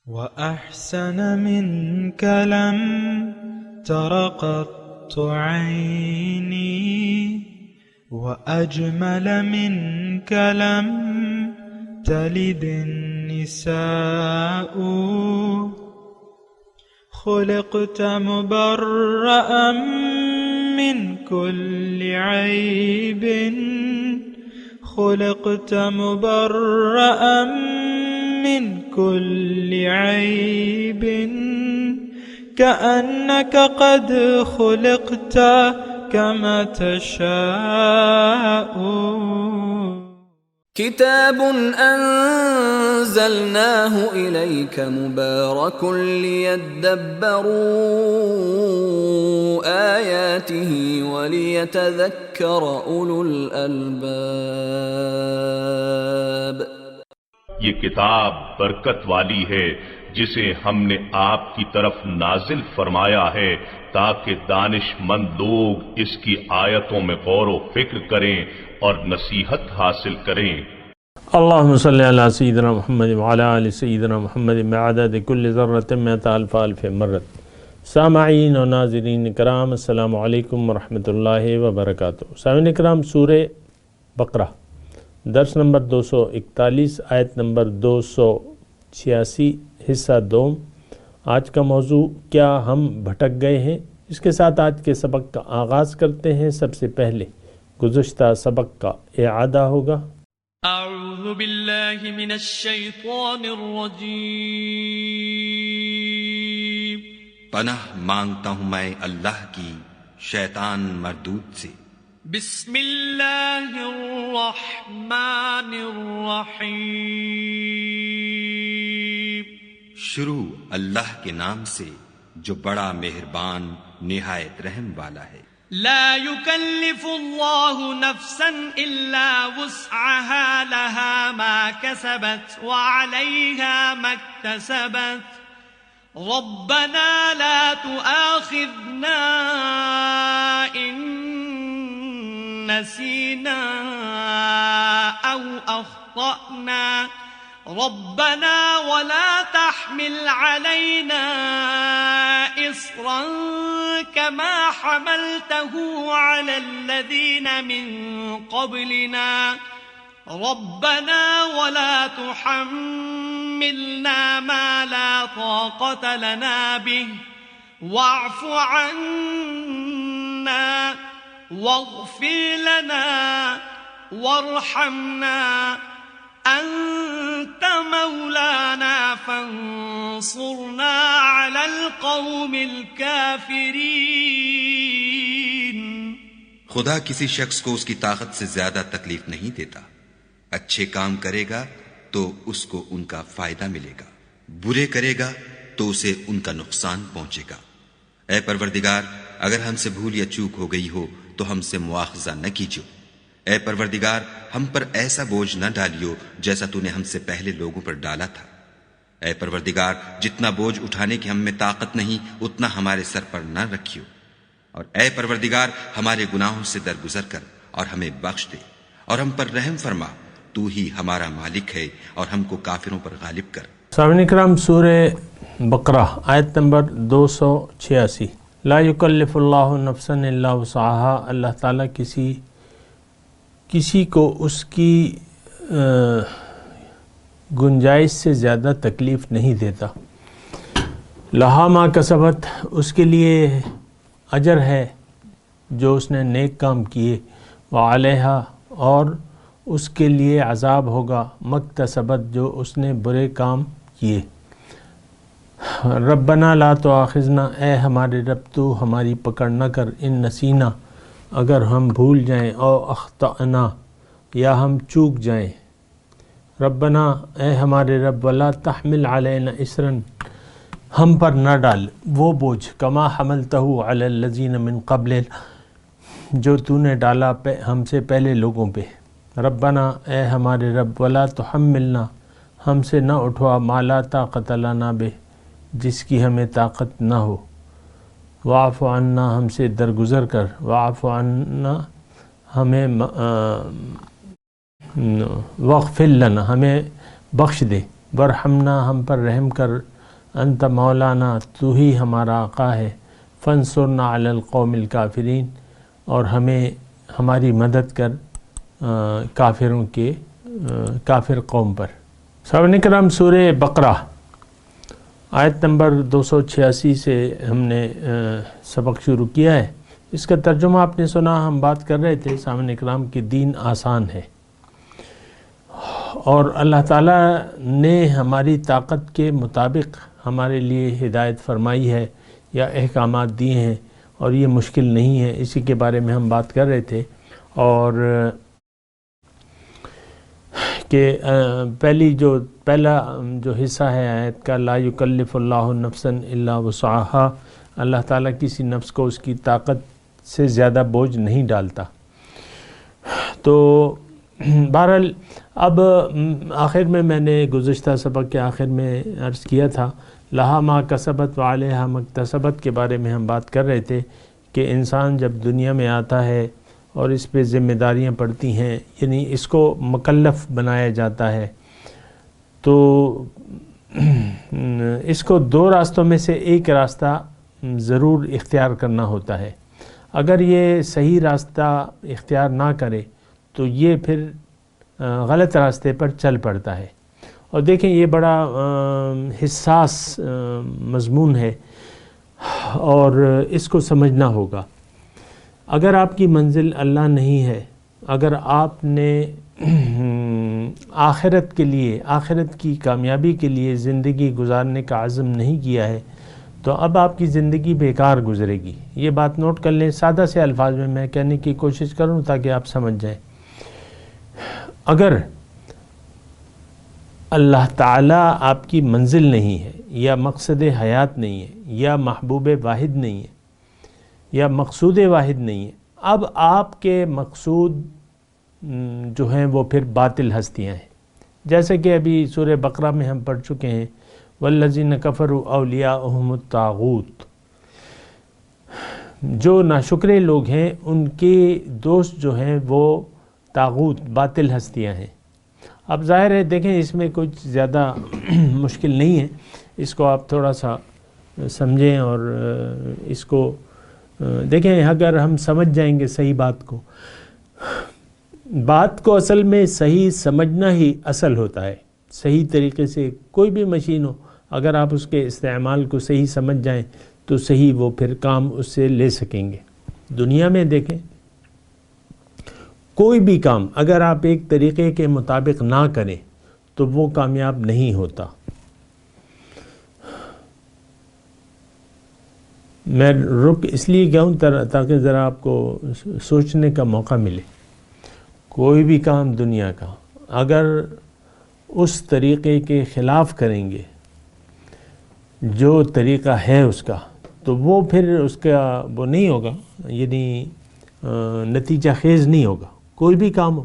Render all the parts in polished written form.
وأحسن منك لم تر قط عيني وأجمل منك لم تلد النساء خلقت مبرأ من كل عيب خلقت مبرأ من كل عيب كأنك قد خلقت كما تشاء كتاب أنزلناه إليك مبارك ليدبروا آياته وليتذكر أولو الألباب. یہ کتاب برکت والی ہے جسے ہم نے آپ کی طرف نازل فرمایا ہے تاکہ دانش مند لوگ اس کی آیتوں میں غور و فکر کریں اور نصیحت حاصل کریں. اللہم صلی علی سیدنا محمد وعلی آل سیدنا محمد بعدد کل ذرۃ مئۃ الف الف مرۃ. سامعین و ناظرین کرام، السلام علیکم ورحمۃ اللہ وبرکاتہ. سامعین کرام، سورہ بقرہ درس نمبر 241 آیت نمبر 286 حصہ دوم. آج کا موضوع کیا ہم بھٹک گئے ہیں؟ اس کے ساتھ آج کے سبق کا آغاز کرتے ہیں. سب سے پہلے گزشتہ سبق کا اعادہ ہوگا. اعوذ باللہ من الشیطان الرجیم. پناہ مانگتا ہوں میں اللہ کی شیطان مردود سے. بسم اللہ الرحمن الرحیم. شروع اللہ کے نام سے جو بڑا مہربان نہایت رحم والا ہے. لا يكلف الله نفسا الا وسعها لها ما كسبت وعليها ما اكتسبت ربنا لا تؤاخذنا ان نسينا او اخطأنا ربنا ولا تحمل علينا إصرا كما حملته على الذين من قبلنا ربنا ولا تحملنا ما لا طاقة لنا به واعف عنا واغفر لنا وارحمنا أنت مولانا فانصرنا على القوم الكافرين. خدا کسی شخص کو اس کی طاقت سے زیادہ تکلیف نہیں دیتا. اچھے کام کرے گا تو اس کو ان کا فائدہ ملے گا، برے کرے گا تو اسے ان کا نقصان پہنچے گا. اے پروردگار، اگر ہم سے بھول یا چوک ہو گئی ہو تو ہم سے مواخذہ نہ کیجو. اے پروردگار، ہم پر ایسا بوجھ نہ ڈالیو جیسا تو نے ہم سے پہلے لوگوں پر ڈالا تھا. اے پروردگار، جتنا بوجھ اٹھانے کی ہم میں طاقت نہیں اتنا ہمارے سر پر نہ رکھیو. اور اے پروردگار، ہمارے گناہوں سے درگزر کر اور ہمیں بخش دے اور ہم پر رحم فرما. تو ہی ہمارا مالک ہے اور ہم کو کافروں پر غالب کر. سامعین کرام، سورہ بقرہ آیت نمبر 286. لا یکلف اللہ نفسا الا وسعها. اللہ تعالیٰ کسی کو اس کی گنجائش سے زیادہ تکلیف نہیں دیتا. لہا ما کسبت، اس کے لیے اجر ہے جو اس نے نیک کام کیے. وعلیہا، اور اس کے لیے عذاب ہوگا. مکتسبت، جو اس نے برے کام کیے. ربنا لا تؤاخذنا، اے ہمارے رب تو ہماری پکڑ نہ کر. ان نسینا، اگر ہم بھول جائیں. او اخطأنا، یا ہم چوک جائیں. ربنا، اے ہمارے رب، ولا تحمل علینا اسرا، ہم پر نہ ڈال وہ بوجھ. کما حملتہ علی الذین من قبل، جو تو نے ڈالا ہم سے پہلے لوگوں پہ. ربنا، اے ہمارے رب، ولا تحملنا، ہم سے نہ اٹھوا. ما لا طاقت لنا بہ، جس کی ہمیں طاقت نہ ہو. واعف عنا، ہم سے درگزر کر. واعف عنا، ہمیں واغفر لنا، ہمیں بخش دے. ورحمنا، ہم پر رحم کر. انت مولانا، تو ہی ہمارا آقا ہے، فانصرنا علی القوم الکافرین، اور ہمیں ہماری مدد کر کافروں کے کافر قوم پر۔ سامعین کرام، سورہ بقرہ آیت نمبر 286 سے ہم نے سبق شروع کیا ہے۔ اس کا ترجمہ آپ نے سنا، ہم بات کر رہے تھے سامعین کرام کہ دین آسان ہے، اور اللہ تعالیٰ نے ہماری طاقت کے مطابق ہمارے لیے ہدایت فرمائی ہے یا احکامات دیے ہیں، اور یہ مشکل نہیں ہے۔ اسی کے بارے میں ہم بات کر رہے تھے، اور کہ پہلا جو حصہ ہے آیت کا، لا یکلف اللہ نفسا الا وسعہا، اللہ تعالیٰ کسی نفس کو اس کی طاقت سے زیادہ بوجھ نہیں ڈالتا۔ تو بہرحال اب آخر میں نے گزشتہ سبق کے آخر میں عرض کیا تھا، لہا ما کسبت وعلیہا ما اکتسبت کے بارے میں ہم بات کر رہے تھے کہ انسان جب دنیا میں آتا ہے اور اس پہ ذمہ داریاں پڑتی ہیں، یعنی اس کو مکلف بنایا جاتا ہے، تو اس کو دو راستوں میں سے ایک راستہ ضرور اختیار کرنا ہوتا ہے۔ اگر یہ صحیح راستہ اختیار نہ کرے تو یہ پھر غلط راستے پر چل پڑتا ہے۔ اور دیکھیں یہ بڑا حساس مضمون ہے، اور اس کو سمجھنا ہوگا۔ اگر آپ کی منزل اللہ نہیں ہے، اگر آپ نے آخرت کے لیے، آخرت کی کامیابی کے لیے زندگی گزارنے کا عزم نہیں کیا ہے، تو اب آپ کی زندگی بیکار گزرے گی۔ یہ بات نوٹ کر لیں، سادہ سے الفاظ میں کہنے کی کوشش کروں تاکہ آپ سمجھ جائیں۔ اگر اللہ تعالیٰ آپ کی منزل نہیں ہے، یا مقصد حیات نہیں ہے، یا محبوب واحد نہیں ہے، یا مقصود واحد نہیں ہے، اب آپ کے مقصود جو ہیں وہ پھر باطل ہستیاں ہیں، جیسے کہ ابھی سورہ بقرہ میں ہم پڑھ چکے ہیں، والذین کفروا اولیاؤہم الطاغوت، جو ناشکرے لوگ ہیں ان کے دوست جو ہیں وہ طاغوت، باطل ہستیاں ہیں۔ اب ظاہر ہے دیکھیں اس میں کچھ زیادہ مشکل نہیں ہے، اس کو آپ تھوڑا سا سمجھیں، اور اس کو دیکھیں اگر ہم سمجھ جائیں گے صحیح بات کو اصل میں صحیح سمجھنا ہی اصل ہوتا ہے۔ صحیح طریقے سے کوئی بھی مشین ہو، اگر آپ اس کے استعمال کو صحیح سمجھ جائیں تو صحیح وہ پھر کام اس سے لے سکیں گے۔ دنیا میں دیکھیں کوئی بھی کام اگر آپ ایک طریقے کے مطابق نہ کریں تو وہ کامیاب نہیں ہوتا۔ میں رک اس لیے گیا ہوں تاکہ ذرا آپ کو سوچنے کا موقع ملے۔ کوئی بھی کام دنیا کا اگر اس طریقے کے خلاف کریں گے جو طریقہ ہے اس کا، تو وہ پھر اس کا وہ نہیں ہوگا، یعنی نتیجہ خیز نہیں ہوگا۔ کوئی بھی کام ہو،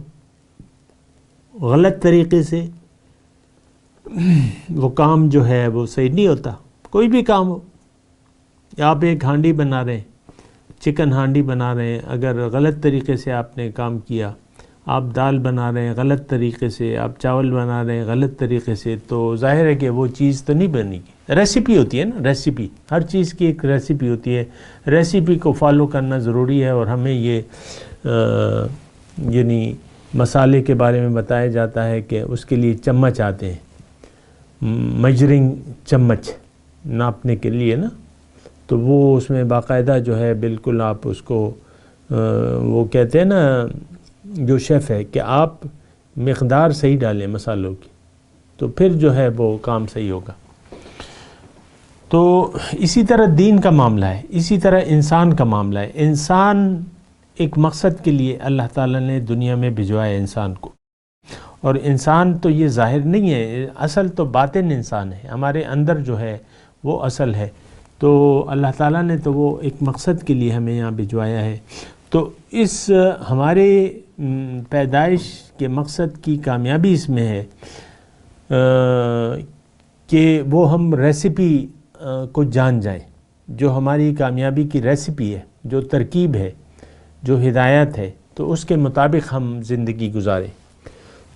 غلط طریقے سے وہ کام جو ہے وہ صحیح نہیں ہوتا۔ کوئی بھی کام ہو، آپ ایک ہانڈی بنا رہے ہیں، چکن ہانڈی بنا رہے ہیں، اگر غلط طریقے سے آپ نے کام کیا، آپ دال بنا رہے ہیں غلط طریقے سے، آپ چاول بنا رہے ہیں غلط طریقے سے، تو ظاہر ہے کہ وہ چیز تو نہیں بنے گی۔ ریسیپی ہوتی ہے نا، ریسیپی، ہر چیز کی ایک ریسیپی ہوتی ہے، ریسیپی کو فالو کرنا ضروری ہے۔ اور ہمیں یہ یعنی مسالے کے بارے میں بتایا جاتا ہے کہ اس کے لیے چمچ آتے ہیں، میجرنگ چمچ ناپنے کے لیے نا، تو وہ اس میں باقاعدہ جو ہے بالکل آپ اس کو وہ کہتے ہیں نا جو شیف ہے کہ آپ مقدار صحیح ڈالیں مسالوں کی، تو پھر جو ہے وہ کام صحیح ہوگا۔ تو اسی طرح دین کا معاملہ ہے، اسی طرح انسان کا معاملہ ہے۔ انسان ایک مقصد کے لیے اللہ تعالیٰ نے دنیا میں بھجوایا انسان کو، اور انسان تو یہ ظاہر نہیں ہے، اصل تو باطن انسان ہے، ہمارے اندر جو ہے وہ اصل ہے۔ تو اللہ تعالیٰ نے تو وہ ایک مقصد کے لیے ہمیں یہاں بھجوایا ہے۔ تو اس ہمارے پیدائش کے مقصد کی کامیابی اس میں ہے کہ وہ ہم ریسیپی کو جان جائیں، جو ہماری کامیابی کی ریسیپی ہے، جو ترکیب ہے، جو ہدایت ہے، تو اس کے مطابق ہم زندگی گزاریں۔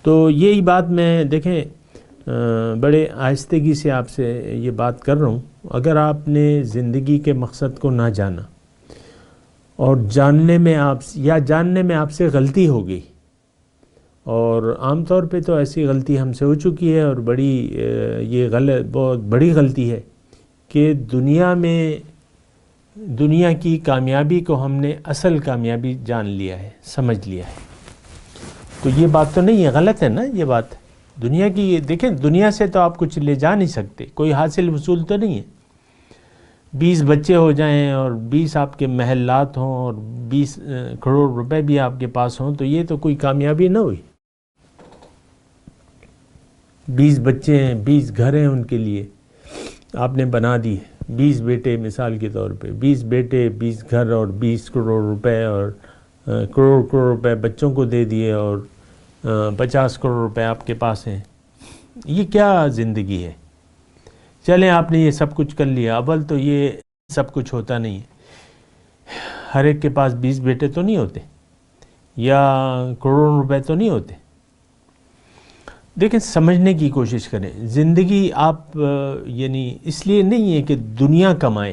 تو یہی بات میں دیکھیں بڑے آہستگی سے آپ سے یہ بات کر رہا ہوں. اگر آپ نے زندگی کے مقصد کو نہ جانا اور جاننے میں آپ سے غلطی ہو گئی، اور عام طور پہ تو ایسی غلطی ہم سے ہو چکی ہے، اور یہ بہت بڑی غلطی ہے کہ دنیا کی کامیابی کو ہم نے اصل کامیابی جان لیا ہے، سمجھ لیا ہے. تو یہ بات تو نہیں ہے، غلط ہے نا یہ بات. دنیا کی دیکھیں، دنیا سے تو آپ کچھ لے جا نہیں سکتے، کوئی حاصل وصول تو نہیں ہے. 20 بچے ہو جائیں اور 20 آپ کے محلات ہوں اور 20 کروڑ روپے بھی آپ کے پاس ہوں، تو یہ تو کوئی کامیابی نہ ہوئی. 20 بچے ہیں، 20 گھر ہیں، ان کے لیے آپ نے بنا دی. 20 بیٹے مثال کے طور پہ، 20 بیٹے، 20 گھر اور 20 کروڑ روپے، اور کروڑ روپے بچوں کو دے دیے، اور 50 کروڑ روپے آپ کے پاس ہیں. یہ کیا زندگی ہے؟ چلیں آپ نے یہ سب کچھ کر لیا. اول تو یہ سب کچھ ہوتا نہیں ہے. ہر ایک کے پاس 20 بیٹے تو نہیں ہوتے، یا کروڑوں روپے تو نہیں ہوتے. دیکھیں، سمجھنے کی کوشش کریں. زندگی آپ یعنی اس لیے نہیں ہے کہ دنیا کمائیں،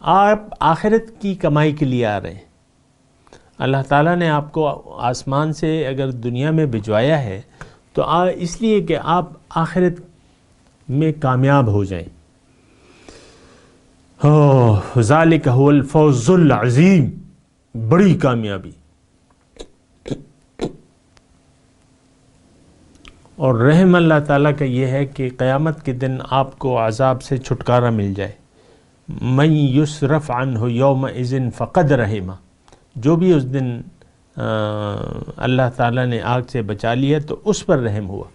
آپ آخرت کی کمائی کے لیے آ رہے ہیں. اللہ تعالیٰ نے آپ کو آسمان سے اگر دنیا میں بھجوایا ہے تو اس لیے کہ آپ آخرت میں کامیاب ہو جائیں. ذالک هو الفوز العظیم، بڑی کامیابی. اور رحم اللہ تعالیٰ کا یہ ہے کہ قیامت کے دن آپ کو عذاب سے چھٹکارا مل جائے. من یصرف عنہ یومئذ فقد رحمہ، جو بھی اس دن اللہ تعالیٰ نے آگ سے بچا لیا تو اس پر رحم ہوا.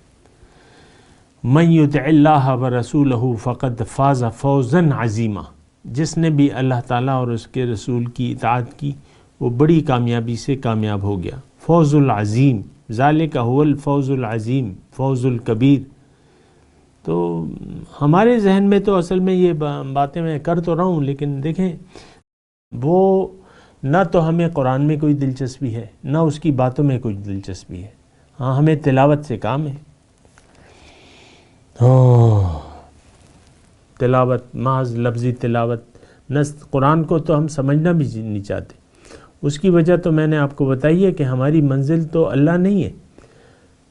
من یطع اللہ ورسولہ فقد فاز فوزا عظیما، جس نے بھی اللہ تعالیٰ اور اس کے رسول کی اطاعت کی وہ بڑی کامیابی سے کامیاب ہو گیا. فوز العظیم، ذالک هو الفوز العظیم، فوز الکبیر. تو ہمارے ذہن میں تو اصل میں یہ باتیں میں کر تو رہا ہوں، لیکن دیکھیں وہ نہ تو ہمیں قرآن میں کوئی دلچسپی ہے، نہ اس کی باتوں میں کوئی دلچسپی ہے. ہاں، ہمیں تلاوت سے کام ہے. تلاوت، محض لفظی تلاوت. قرآن کو تو ہم سمجھنا بھی نہیں چاہتے. اس کی وجہ تو میں نے آپ کو بتائی ہے کہ ہماری منزل تو اللہ نہیں ہے.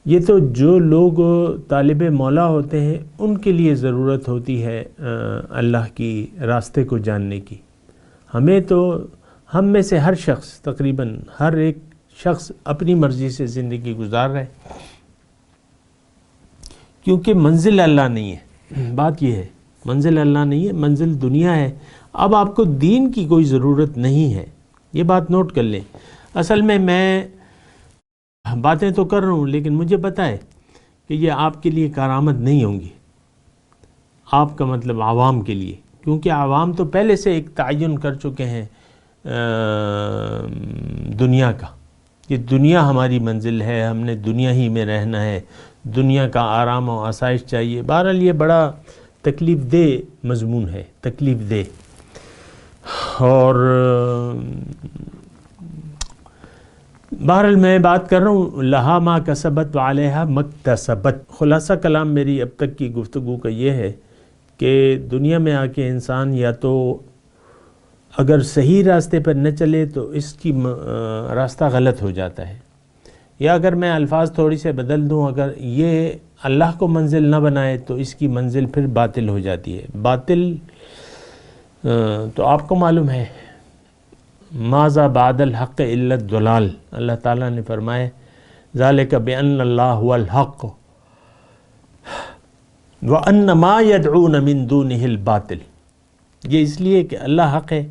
یہ تو جو لوگ طالب مولا ہوتے ہیں ان کے لیے ضرورت ہوتی ہے اللہ کی راستے کو جاننے کی. ہم میں سے ہر شخص، تقریباً ہر ایک شخص اپنی مرضی سے زندگی گزار رہا ہے، کیونکہ منزل اللہ نہیں ہے. بات یہ ہے، منزل اللہ نہیں ہے، منزل دنیا ہے. اب آپ کو دین کی کوئی ضرورت نہیں ہے، یہ بات نوٹ کر لیں. اصل میں باتیں تو کر رہا ہوں، لیکن مجھے پتہ ہے کہ یہ آپ کے لیے کارآمد نہیں ہوں گی. آپ کا مطلب عوام کے لیے، کیونکہ عوام تو پہلے سے ایک تعین کر چکے ہیں دنیا کا، کہ دنیا ہماری منزل ہے، ہم نے دنیا ہی میں رہنا ہے، دنیا کا آرام و آسائش چاہیے. بہرحال یہ بڑا تکلیف دہ مضمون ہے، تکلیف دہ. اور بہرحال میں بات کر رہا ہوں لہا ما کسبت وعلیہا مکتسبت. خلاصہ کلام میری اب تک کی گفتگو کا یہ ہے کہ دنیا میں آ کے انسان یا تو اگر صحیح راستے پر نہ چلے تو اس کی راستہ غلط ہو جاتا ہے، یا اگر میں الفاظ تھوڑی سے بدل دوں، اگر یہ اللہ کو منزل نہ بنائے تو اس کی منزل پھر باطل ہو جاتی ہے. باطل تو آپ کو معلوم ہے، ماذا بعد الحق الا الضلال. اللہ تعالیٰ نے فرمایا ذالک بان اللہ هو الحق وان ما يدعون من دونه الباطل. یہ اس لیے کہ اللہ حق ہے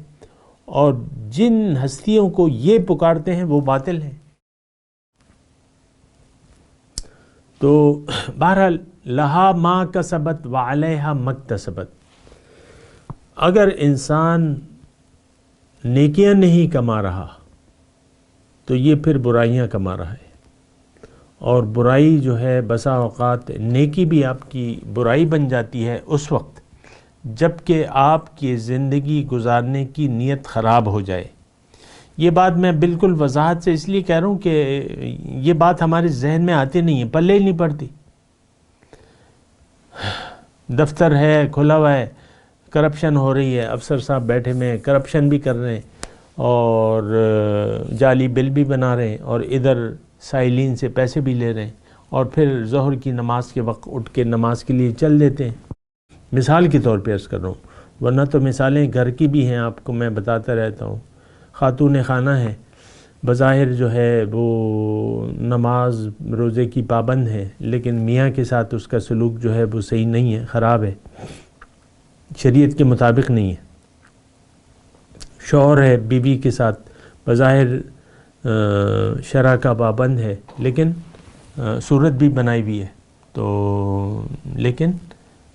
اور جن ہستیوں کو یہ پکارتے ہیں وہ باطل ہیں. تو بہرحال لہا ما کسبت وعلیہا مکتسبت. اگر انسان نیکیاں نہیں کما رہا تو یہ پھر برائیاں کما رہا ہے، اور برائی جو ہے بسا اوقات نیکی بھی آپ کی برائی بن جاتی ہے اس وقت جب کہ آپ کی زندگی گزارنے کی نیت خراب ہو جائے. یہ بات میں بالکل وضاحت سے اس لیے کہہ رہا ہوں کہ یہ بات ہمارے ذہن میں آتی نہیں ہے، پلے ہی نہیں پڑتی. دفتر ہے کھلا ہوا ہے، کرپشن ہو رہی ہے، افسر صاحب بیٹھے ہوئے ہیں کرپشن بھی کر رہے ہیں اور جعلی بل بھی بنا رہے ہیں اور ادھر سائلین سے پیسے بھی لے رہے ہیں، اور پھر ظہر کی نماز کے وقت اٹھ کے نماز کے لیے چل دیتے ہیں۔ مثال کے طور پہ عرض کر رہا ہوں، ورنہ تو مثالیں گھر کی بھی ہیں، آپ کو میں بتاتا رہتا ہوں۔ خاتون خانہ ہے، بظاہر جو ہے وہ نماز روزے کی پابند ہے، لیکن میاں کے ساتھ اس کا سلوک جو ہے وہ صحیح نہیں ہے، خراب ہے، شریعت کے مطابق نہیں ہے۔ شوہر ہے بیوی کے ساتھ بظاہر شرع کا پابند ہے، لیکن صورت بھی بنائی ہوئی ہے، تو لیکن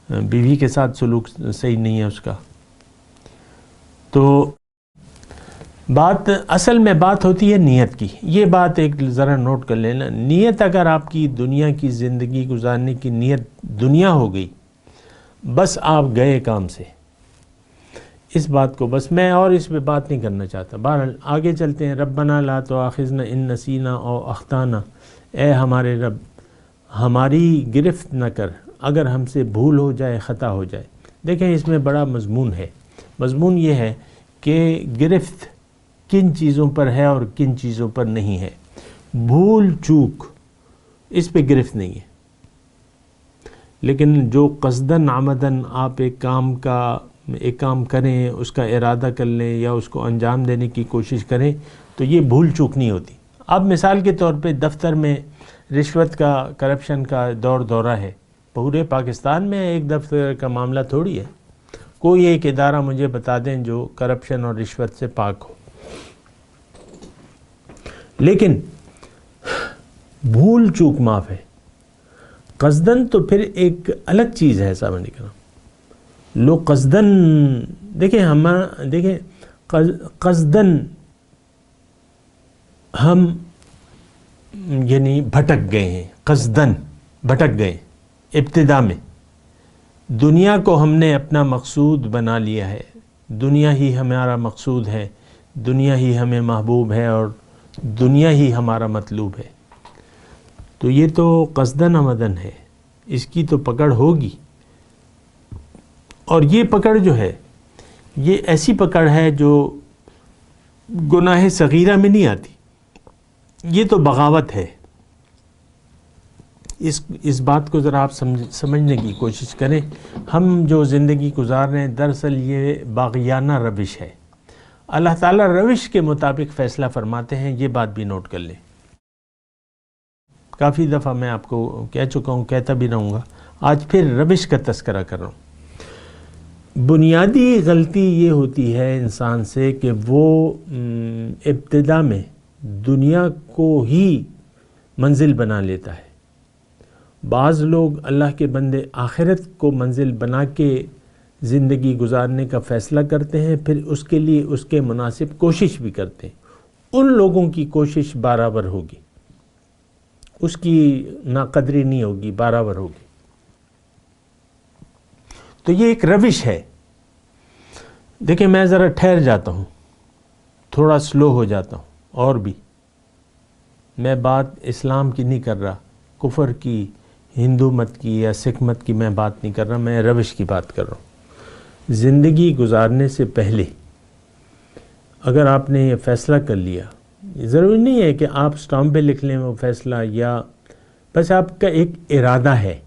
بیوی کے ساتھ سلوک صحیح نہیں ہے اس کا۔ تو بات اصل میں بات ہوتی ہے نیت کی، یہ بات ایک ذرا نوٹ کر لینا۔ نیت اگر آپ کی دنیا کی زندگی گزارنے کی نیت دنیا ہو گئی، بس آپ گئے کام سے، اس بات کو بس میں اور اس پہ بات نہیں کرنا چاہتا۔ بہرحال آگے چلتے ہیں۔ ربنا لا تؤاخذنا ان نسینا او اخطانا، اے ہمارے رب ہماری گرفت نہ کر اگر ہم سے بھول ہو جائے، خطا ہو جائے۔ دیکھیں اس میں بڑا مضمون ہے، مضمون یہ ہے کہ گرفت کن چیزوں پر ہے اور کن چیزوں پر نہیں ہے۔ بھول چوک اس پہ گرفت نہیں ہے، لیکن جو قصداً عمداً آپ ایک کام کریں، اس کا ارادہ کر لیں یا اس کو انجام دینے کی کوشش کریں تو یہ بھول چوک نہیں ہوتی۔ اب مثال کے طور پہ دفتر میں رشوت کا، کرپشن کا دورہ ہے، پورے پاکستان میں ایک دفتر کا معاملہ تھوڑی ہے، کوئی ایک ادارہ مجھے بتا دیں جو کرپشن اور رشوت سے پاک ہو۔ لیکن بھول چوک معاف ہے، قصداً تو پھر ایک الگ چیز ہے سامنے کرام۔ لوگ قصداً دیکھیں قصداً ہم یعنی بھٹک گئے ہیں، قصداً بھٹک گئے ابتدا میں، دنیا کو ہم نے اپنا مقصود بنا لیا ہے، دنیا ہی ہمارا مقصود ہے، دنیا ہی ہمیں محبوب ہے اور دنیا ہی ہمارا مطلوب ہے، تو یہ تو قصداً عمداً ہے، اس کی تو پکڑ ہوگی۔ اور یہ پکڑ جو ہے یہ ایسی پکڑ ہے جو گناہ صغیرہ میں نہیں آتی، یہ تو بغاوت ہے۔ اس بات کو ذرا آپ سمجھنے کی کوشش کریں۔ ہم جو زندگی گزار رہے ہیں دراصل یہ باغیانہ روش ہے، اللہ تعالیٰ روش کے مطابق فیصلہ فرماتے ہیں، یہ بات بھی نوٹ کر لیں۔ کافی دفعہ میں آپ کو کہہ چکا ہوں، کہتا بھی رہوں گا، آج پھر روش کا تذکرہ کر رہا ہوں۔ بنیادی غلطی یہ ہوتی ہے انسان سے کہ وہ ابتدا میں دنیا کو ہی منزل بنا لیتا ہے۔ بعض لوگ اللہ کے بندے آخرت کو منزل بنا کے زندگی گزارنے کا فیصلہ کرتے ہیں، پھر اس کے لیے اس کے مناسب کوشش بھی کرتے ہیں۔ ان لوگوں کی کوشش برابر ہوگی، اس کی ناقدری نہیں ہوگی، برابر ہوگی۔ تو یہ ایک روش ہے۔ دیکھیں میں ذرا ٹھہر جاتا ہوں، تھوڑا سلو ہو جاتا ہوں، اور بھی میں بات اسلام کی نہیں کر رہا، کفر کی، ہندو مت کی یا سکھ مت کی میں بات نہیں کر رہا، میں روش کی بات کر رہا ہوں۔ زندگی گزارنے سے پہلے اگر آپ نے یہ فیصلہ کر لیا، ضروری نہیں ہے کہ آپ اسٹامپ پہ لکھ لیں وہ فیصلہ، یا بس آپ کا ایک ارادہ ہے،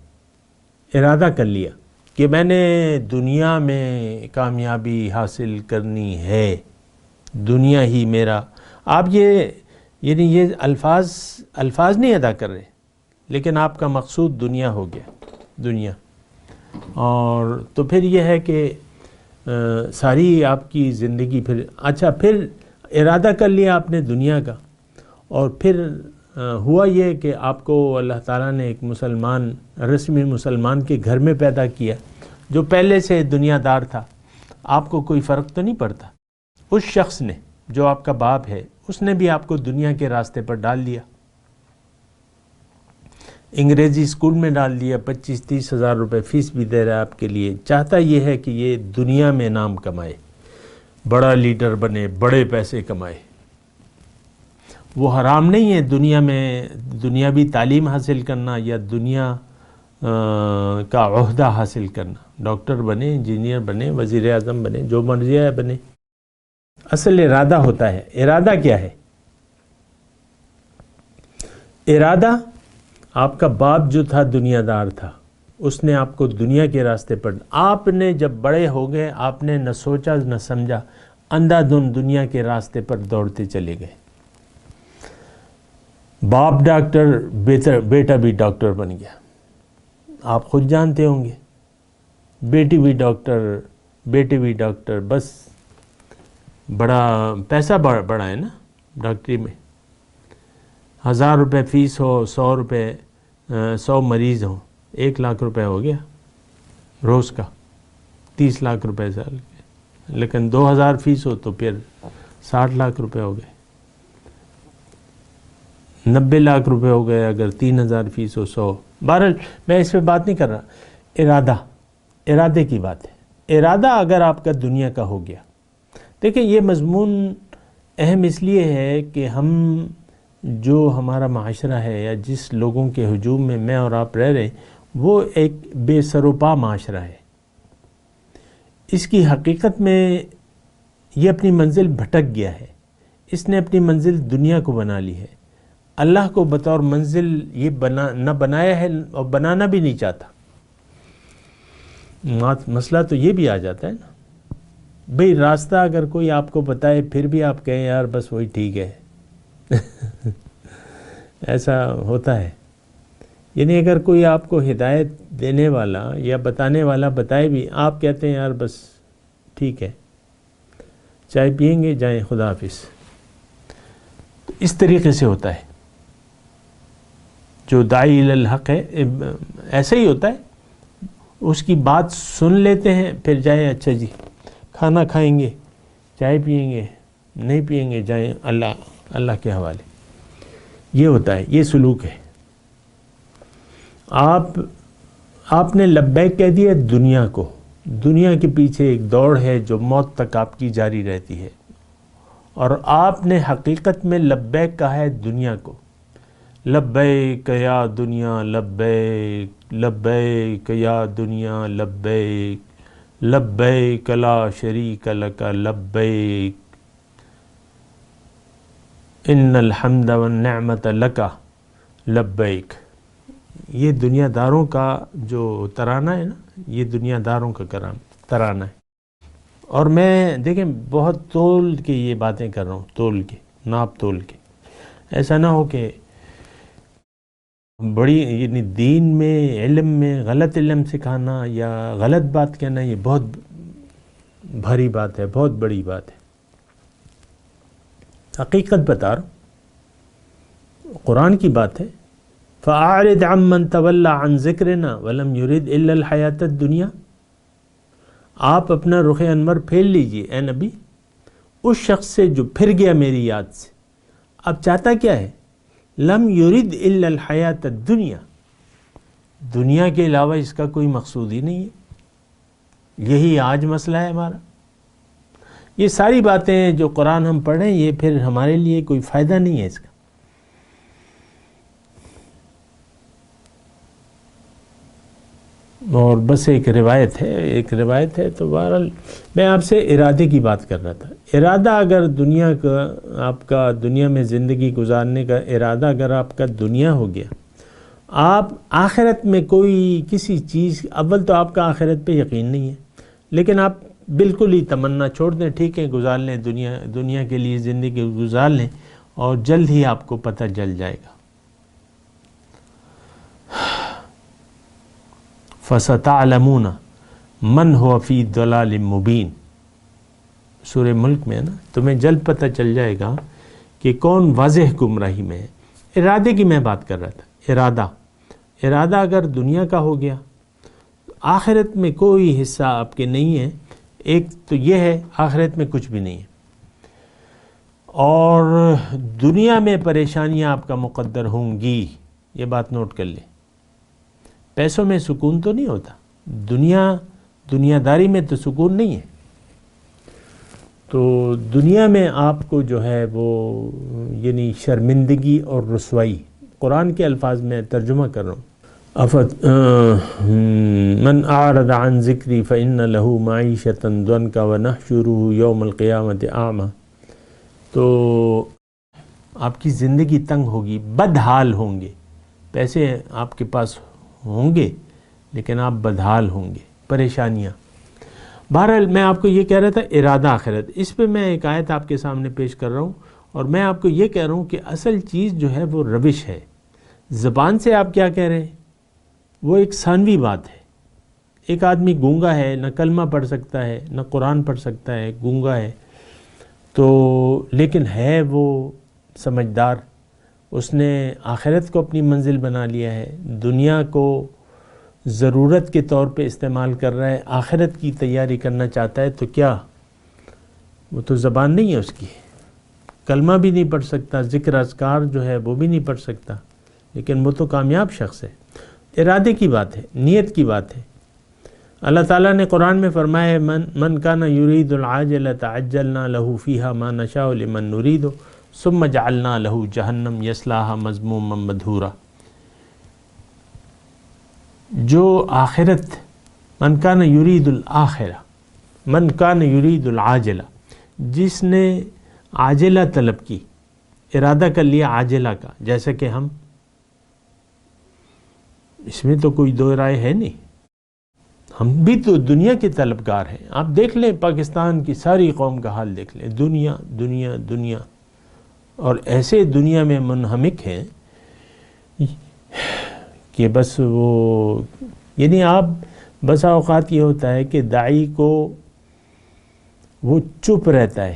ارادہ کر لیا کہ میں نے دنیا میں کامیابی حاصل کرنی ہے، دنیا ہی میرا، آپ یہ الفاظ نہیں ادا کر رہے، لیکن آپ کا مقصود دنیا ہو گیا، دنیا۔ اور تو پھر یہ ہے کہ ساری آپ کی زندگی پھر ارادہ کر لیا آپ نے دنیا کا، اور پھر ہوا یہ کہ آپ کو اللہ تعالیٰ نے ایک رسمی مسلمان کے گھر میں پیدا کیا، جو پہلے سے دنیا دار تھا، آپ کو کوئی فرق تو نہیں پڑتا۔ اس شخص نے جو آپ کا باپ ہے، اس نے بھی آپ کو دنیا کے راستے پر ڈال دیا، انگریزی اسکول میں ڈال دیا، 25-30 ہزار روپے فیس بھی دے رہا ہے آپ کے لیے، چاہتا یہ ہے کہ یہ دنیا میں نام کمائے، بڑا لیڈر بنے، بڑے پیسے کمائے۔ وہ حرام نہیں ہے دنیا میں دنیاوی تعلیم حاصل کرنا یا دنیا کا عہدہ حاصل کرنا، ڈاکٹر بنے، انجینئر بنے، وزیر اعظم بنے، جو مرضی ہے بنے، اصل ارادہ ہوتا ہے۔ ارادہ کیا ہے؟ ارادہ، آپ کا باپ جو تھا دنیا دار تھا، اس نے آپ کو دنیا کے راستے پر، آپ نے جب بڑے ہو گئے آپ نے نہ سوچا نہ سمجھا، اندھا دھند دنیا کے راستے پر دوڑتے چلے گئے۔ باپ ڈاکٹر، بیٹا بھی ڈاکٹر بن گیا، آپ خود جانتے ہوں گے، بیٹی بھی ڈاکٹر، بیٹے بھی ڈاکٹر، بس بڑا پیسہ بڑا ہے نا ڈاکٹری میں، 1000 روپے فیس ہو، 100 روپے، 100 مریض ہوں، 1 لاکھ روپے ہو گیا روز کا، 30 لاکھ روپے سال کے، لیکن 2000 فیس ہو تو پھر 60 لاکھ روپے ہو گئے، 90 لاکھ روپے ہو گئے اگر 3000 فیس ہو 100۔ بہرحال میں اس پہ بات نہیں کر رہا، ارادے کی بات ہے۔ ارادہ اگر آپ کا دنیا کا ہو گیا، دیکھیں یہ مضمون اہم اس لیے ہے کہ ہم جو ہمارا معاشرہ ہے یا جس لوگوں کے ہجوم میں میں اور آپ رہ رہے ہیں، وہ ایک بے سر و پا معاشرہ ہے۔ اس کی حقیقت میں یہ اپنی منزل بھٹک گیا ہے، اس نے اپنی منزل دنیا کو بنا لی ہے، اللہ کو بطور منزل یہ نہ بنایا ہے اور بنانا بھی نہیں چاہتا۔ مسئلہ تو یہ بھی آ جاتا ہے نا، بھئی راستہ اگر کوئی آپ کو بتائے پھر بھی آپ کہیں یار بس وہی ٹھیک ہے، ایسا ہوتا ہے۔ یعنی اگر کوئی آپ کو ہدایت دینے والا یا بتانے والا بتائے بھی، آپ کہتے ہیں یار بس ٹھیک ہے، چائے پئیں گے جائیں، خدا حافظ۔ تو اس طریقے سے ہوتا ہے جو داعی الی الحق ہے، ایسا ہی ہوتا ہے، اس کی بات سن لیتے ہیں پھر جائیں، اچھا جی کھانا کھائیں گے، چائے پئیں گے، نہیں پئیں گے جائیں، اللہ کے حوالے۔ یہ ہوتا ہے، یہ سلوک ہے۔ آپ نے لبیک کہہ دیا دنیا کو، دنیا کے پیچھے ایک دوڑ ہے جو موت تک آپ کی جاری رہتی ہے، اور آپ نے حقیقت میں لبیک کہا ہے دنیا کو، لبیک یا دنیا لبیک، لبیک یا دنیا لبیک، لبیک لا شریک لک لبیک، ان الحمد والنعمت لک لبیک۔ یہ دنیا داروں کا جو ترانہ ہے نا، یہ دنیا داروں کا ترانہ ہے۔ اور میں دیکھیں بہت تول کے یہ باتیں کر رہا ہوں، تول کے، ناپ تول کے، ایسا نہ ہو کہ بڑی، یعنی دین میں، علم میں غلط علم سکھانا یا غلط بات کہنا، یہ بہت بھاری بات ہے، بہت بڑی بات ہے۔ حقیقت بتا رہا ہوں، قرآن کی بات ہے، فَأَعْرِضْ عَمَّنْ تَوَلَّى عَنْ ذِكْرِنَا وَلَمْ يُرِدْ إِلَّا الْحَيَاةَ الدُّنْيَا۔ آپ اپنا رخ انور پھیر لیجئے اے نبی اس شخص سے جو پھر گیا میری یاد سے، اب چاہتا کیا ہے؟ لم یرد الا الحیات الدنیا، دنیا کے علاوہ اس کا کوئی مقصود ہی نہیں ہے۔ یہی آج مسئلہ ہے ہمارا۔ یہ ساری باتیں جو قرآن ہم پڑھ رہے ہیں، یہ پھر ہمارے لیے کوئی فائدہ نہیں ہے اس کا۔ اور بس ایک روایت ہے تو بہرحال میں آپ سے ارادے کی بات کر رہا تھا۔ ارادہ اگر دنیا کا، آپ کا دنیا میں زندگی گزارنے کا ارادہ اگر آپ کا دنیا ہو گیا، آپ آخرت میں کوئی کسی چیز، اول تو آپ کا آخرت پہ یقین نہیں ہے، لیکن آپ بالکل ہی تمنا چھوڑ دیں، ٹھیک ہے گزار لیں، دنیا کے لیے زندگی گزار لیں، اور جلد ہی آپ کو پتہ چل جائے گا۔ فَسَتَعْلَمُونَ مَنْ هُوَ فِي ضَلَالٍ مُبِينٍ، سورہ ملک میں ہے نا، تمہیں جلد پتہ چل جائے گا کہ کون واضح گمراہی میں ہے۔ ارادے کی میں بات کر رہا تھا۔ ارادہ اگر دنیا کا ہو گیا، آخرت میں کوئی حصہ آپ کے نہیں ہے۔ ایک تو یہ ہے آخرت میں کچھ بھی نہیں ہے، اور دنیا میں پریشانیاں آپ کا مقدر ہوں گی، یہ بات نوٹ کر لیں۔ پیسوں میں سکون تو نہیں ہوتا، دنیا داری میں تو سکون نہیں ہے۔ تو دنیا میں آپ کو جو ہے وہ یعنی شرمندگی اور رسوائی، قرآن کے الفاظ میں ترجمہ کر رہا ہوں، من اعرض عن ذکری فإن له معیشۃ ضنکا ونحشره یوم القیامۃ اعمی. تو آپ کی زندگی تنگ ہوگی، بدحال ہوں گے. پیسے آپ کے پاس ہوں گے لیکن آپ بدحال ہوں گے، پریشانیاں. بہرحال میں آپ کو یہ کہہ رہا تھا ارادہ آخرت. اس پہ میں ایک آیت آپ کے سامنے پیش کر رہا ہوں، اور میں آپ کو یہ کہہ رہا ہوں کہ اصل چیز جو ہے وہ روش ہے. زبان سے آپ کیا کہہ رہے ہیں وہ ایک ثانوی بات ہے. ایک آدمی گونگا ہے، نہ کلمہ پڑھ سکتا ہے نہ قرآن پڑھ سکتا ہے، گونگا ہے تو لیکن ہے وہ سمجھدار. اس نے آخرت کو اپنی منزل بنا لیا ہے، دنیا کو ضرورت کے طور پہ استعمال کر رہا ہے، آخرت کی تیاری کرنا چاہتا ہے. تو کیا وہ تو زبان نہیں ہے اس کی، کلمہ بھی نہیں پڑھ سکتا، ذکر اذکار جو ہے وہ بھی نہیں پڑھ سکتا، لیکن وہ تو کامیاب شخص ہے. ارادے کی بات ہے، نیت کی بات ہے. اللہ تعالیٰ نے قرآن میں فرمایا ہے من کان یرید العاجلۃ عجلنا له فیہا ما نشاء لمن نرید ثم جعلنا له جہنم یصلاھا مذموما مدحورا. جو آخرت، من کان یرید الآخرہ، من کان یرید العاجلہ، جس نے عاجلہ طلب کی، ارادہ کر لیا عاجلہ کا، جیسا کہ ہم، اس میں تو کوئی دو رائے ہے نہیں، ہم بھی تو دنیا کے طلبگار ہیں. آپ دیکھ لیں پاکستان کی ساری قوم کا حال دیکھ لیں، دنیا دنیا دنیا، اور ایسے دنیا میں منہمک ہیں کہ بس وہ، یعنی آپ بسا اوقات یہ ہوتا ہے کہ داعی کو وہ چپ رہتا ہے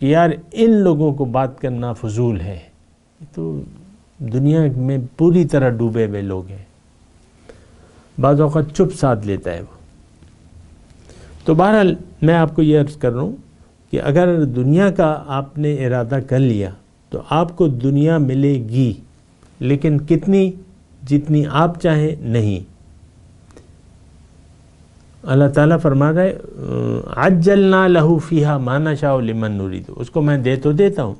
کہ یار ان لوگوں کو بات کرنا فضول ہے. تو دنیا میں پوری طرح ڈوبے ہوئے لوگ ہیں، بعض اوقات چپ ساتھ لیتا ہے وہ. تو بہرحال میں آپ کو یہ عرض کر رہا ہوں کہ اگر دنیا کا آپ نے ارادہ کر لیا تو آپ کو دنیا ملے گی، لیکن کتنی؟ جتنی آپ چاہیں نہیں. اللہ تعالیٰ فرما رہا ہے عجلنا لہ فیہا ما نشاء لمن نرید. اس کو میں دے تو دیتا ہوں،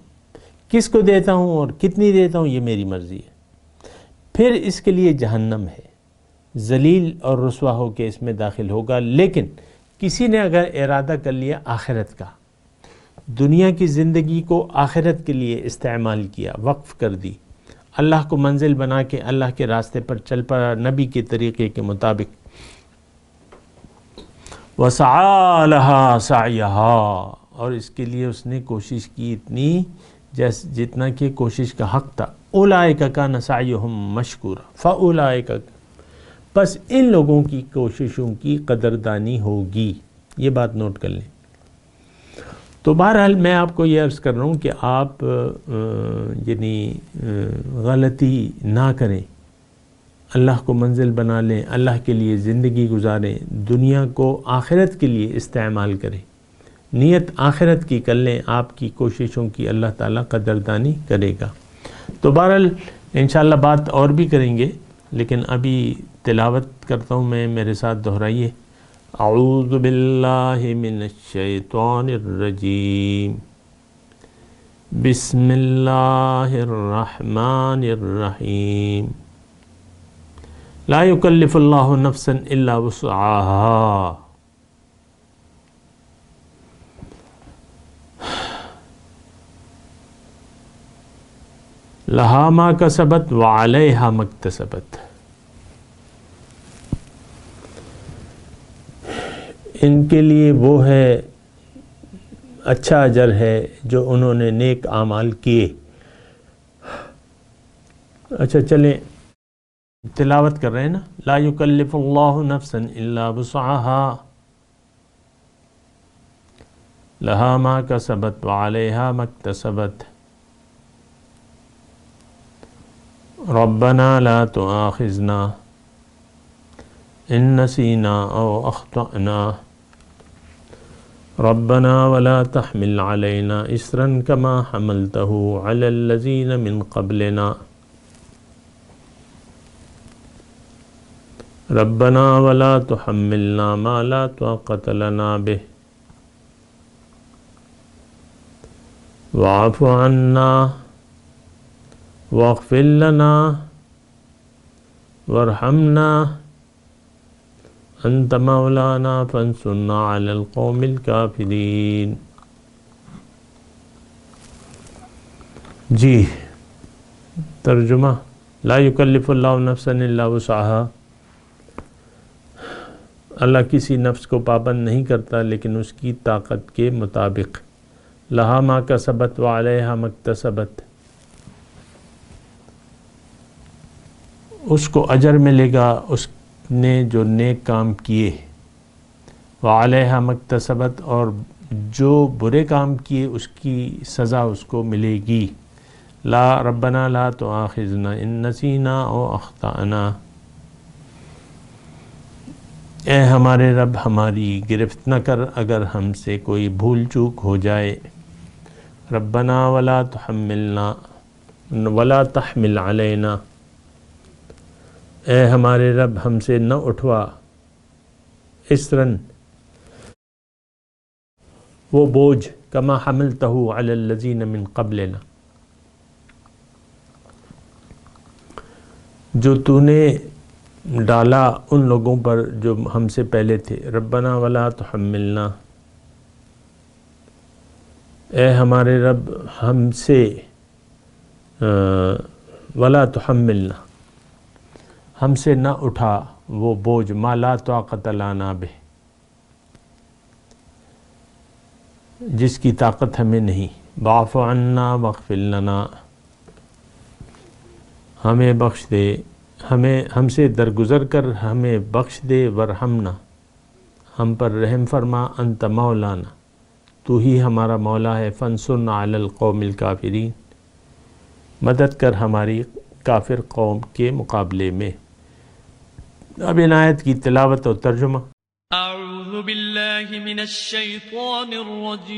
کس کو دیتا ہوں اور کتنی دیتا ہوں یہ میری مرضی ہے. پھر اس کے لیے جہنم ہے، ذلیل اور رسوا ہو کے اس میں داخل ہوگا. لیکن کسی نے اگر ارادہ کر لیا آخرت کا، دنیا کی زندگی کو آخرت کے لیے استعمال کیا، وقف کر دی، اللہ کو منزل بنا کے اللہ کے راستے پر چل پڑا نبی کے طریقے کے مطابق، وَسَعَى لَهَا سَعْيَهَا، اور اس کے لیے اس نے کوشش کی اتنی جتنا کہ کوشش کا حق تھا. أُولَئِكَ كَانَ سَعْيُهُمْ مَشْكُورًا فَأُولَئِكَ، بس ان لوگوں کی کوششوں کی قدردانی ہوگی. یہ بات نوٹ کر لیں. تو بہرحال میں آپ کو یہ عرض کر رہا ہوں کہ آپ یعنی غلطی نہ کریں، اللہ کو منزل بنا لیں، اللہ کے لیے زندگی گزاریں، دنیا کو آخرت کے لیے استعمال کریں، نیت آخرت کی کر لیں. آپ کی کوششوں کی اللہ تعالیٰ قدردانی کرے گا. تو بہرحال انشاءاللہ بات اور بھی کریں گے، لیکن ابھی تلاوت کرتا ہوں میں، میرے ساتھ دہرائیے. اعوذ باللہ من الشیطان الرجیم، بسم اللہ الرحمن الرحیم. لا یکلف اللہ نفسا الا وسعہا، لہا ما کسبت وعلیہا ما اکتسبت. ان کے لیے وہ ہے اچھا اجر ہے جو انہوں نے نیک اعمال کیے. اچھا چلیں تلاوت کر رہے ہیں نا. لا یکلف اللہ نفسا الا وسعہا، لہا ما کسبت وعلیہا ما اکتسبت. ربنا لا تؤاخذنا ان نسینا او اخطأنا، ربنا ولا تحمل علينا إصرا كما حملته على الذين من قبلنا، ربنا ولا تحملنا ما لا طاقة لنا به، واعف عنا واغفر لنا وارحمنا انت مولانا فانصرنا علی القوم الکافرین. جی ترجمہ. لا یکلف اللہ نفسا الا وسعها. اللہ کسی نفس کو پابند نہیں کرتا لیکن اس کی طاقت کے مطابق. لہا ما کسبت وعلیہا ما اکتسبت. اس کو اجر ملے گا اس نے جو نیک کام کیے. وعلیہا ما اکتسبت. اور جو برے کام کیے اس کی سزا اس کو ملے گی. لا ربنا لا تؤاخذنا ان نسینا او اخطأنا. اے ہمارے رب ہماری گرفت نہ کر اگر ہم سے کوئی بھول چوک ہو جائے. ربنا ولا تحملنا ولا تحمل علینا. اے ہمارے رب ہم سے نہ اٹھوا اسرن وہ بوجھ کما حملتہ علی الذین من قبلنا جو تو نے ڈالا ان لوگوں پر جو ہم سے پہلے تھے. ربنا ولا تحملنا. اے ہمارے رب ہم سے ولا تحملنا ہم سے نہ اٹھا وہ بوجھ ما لا طاقت لنا بہ جس کی طاقت ہمیں نہیں. واعف عنا واغفر لنا. ہمیں بخش دے ہم سے درگزر کر ہمیں بخش دے. ورحمنا ہم پر رحم فرما. انت مولانا تو ہی ہمارا مولا ہے. فانصرنا علی القوم الکافرین مدد کر ہماری کافر قوم کے مقابلے میں. اب ان آیت کی تلاوت اور ترجمہ. اعوذ باللہ من الشیطان الرجیم.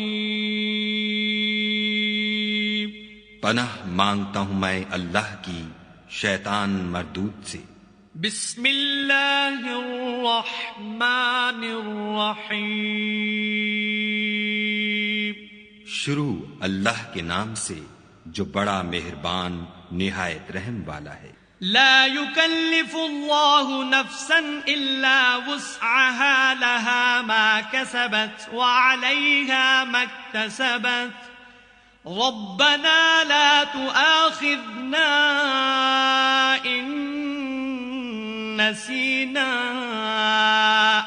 پناہ مانگتا ہوں میں اللہ کی شیطان مردود سے. بسم اللہ الرحمن الرحیم. شروع اللہ کے نام سے جو بڑا مہربان نہایت رحم والا ہے. لا يكلف الله نفسا إلا وسعها لها ما كسبت وعليها ما اكتسبت. ربنا لا تؤاخذنا إن نسينا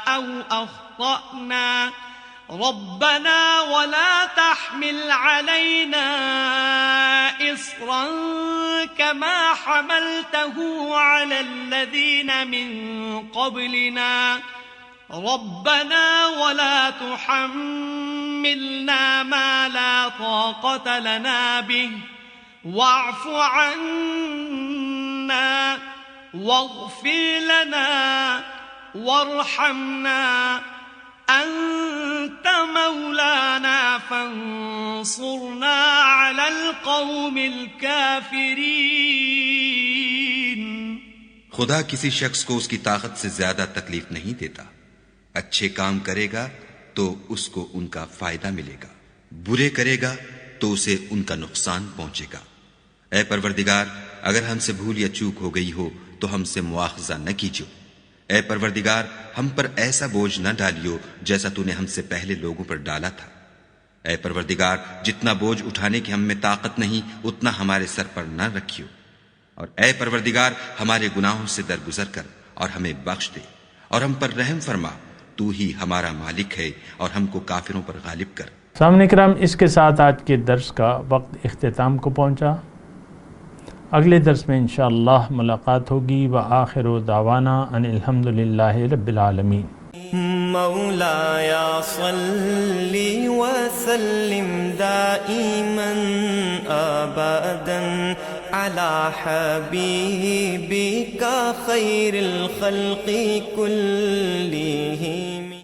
أو أخطأنا. ربنا ولا تحمل علينا إصرا كما حملته على الذين من قبلنا. ربنا ولا تحملنا ما لا طاقة لنا به واعف عنا واغفر لنا وارحمنا أنت مولانا فانصرنا على القوم الكافرين. خدا کسی شخص کو اس کی طاقت سے زیادہ تکلیف نہیں دیتا. اچھے کام کرے گا تو اس کو ان کا فائدہ ملے گا. برے کرے گا تو اسے ان کا نقصان پہنچے گا. اے پروردگار اگر ہم سے بھول یا چوک ہو گئی ہو تو ہم سے مواخذہ نہ کیجو. اے پروردگار ہم پر ایسا بوجھ نہ ڈالیو جیسا تو نے ہم سے پہلے لوگوں پر ڈالا تھا. اے پروردگار جتنا بوجھ اٹھانے کی ہم میں طاقت نہیں اتنا ہمارے سر پر نہ رکھیو. اور اے پروردگار ہمارے گناہوں سے درگزر کر اور ہمیں بخش دے اور ہم پر رحم فرما. تو ہی ہمارا مالک ہے اور ہم کو کافروں پر غالب کر. سامعین کرام اس کے ساتھ آج کے درس کا وقت اختتام کو پہنچا. اگلے درس میں انشاءاللہ ملاقات ہوگی. وآخر دعوانا ان الحمدللہ رب العالمین. مولایا صلی وسلم دائما ابدا على حبيبك خير الخلق كلهم.